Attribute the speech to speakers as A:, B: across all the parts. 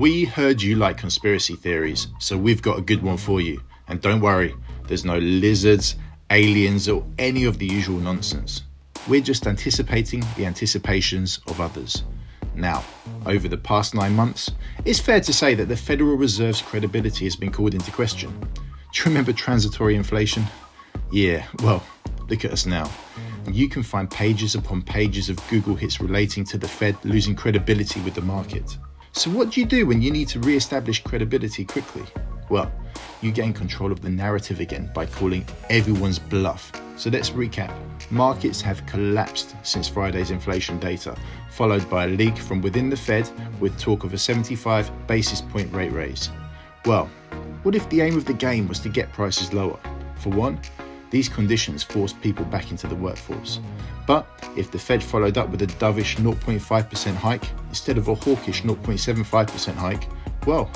A: We heard you like conspiracy theories, so we've got a good one for you. And don't worry, there's no lizards, aliens, or any of the usual nonsense. We're just anticipating the anticipations of others. Now, over the past 9 months, it's fair to say that the Federal Reserve's credibility has been called into question. Do you remember transitory inflation? Yeah, well, look at us now. You can find pages upon pages of Google hits relating to the Fed losing credibility with the market. So what do you do when you need to re-establish credibility quickly? Well, you gain control of the narrative again by calling everyone's bluff. So let's recap. Markets have collapsed since Friday's inflation data, followed by a leak from within the Fed with talk of a 75 basis point rate raise. Well, what if the aim of the game was to get prices lower? For one, these conditions forced people back into the workforce. But if the Fed followed up with a dovish 0.5% hike instead of a hawkish 0.75% hike, well,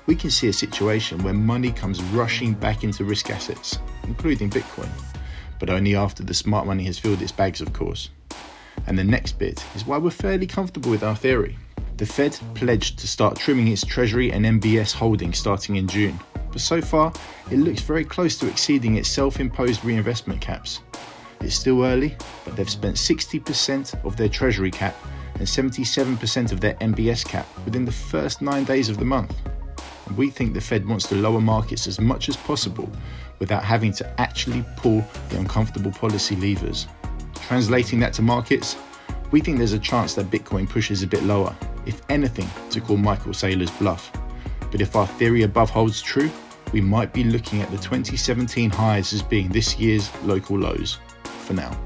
A: we can see a situation where money comes rushing back into risk assets, including Bitcoin, but only after the smart money has filled its bags, of course. And the next bit is why we're fairly comfortable with our theory. The Fed pledged to start trimming its Treasury and MBS holdings starting in June, but so far it looks very close to exceeding its self-imposed reinvestment caps. It's still early, but they've spent 60% of their Treasury cap and 77% of their MBS cap within the first 9 days of the month. And we think the Fed wants to lower markets as much as possible without having to actually pull the uncomfortable policy levers. Translating that to markets, we think there's a chance that Bitcoin pushes a bit lower, if anything, to call Michael Saylor's bluff. But if our theory above holds true, we might be looking at the 2017 highs as being this year's local lows for now.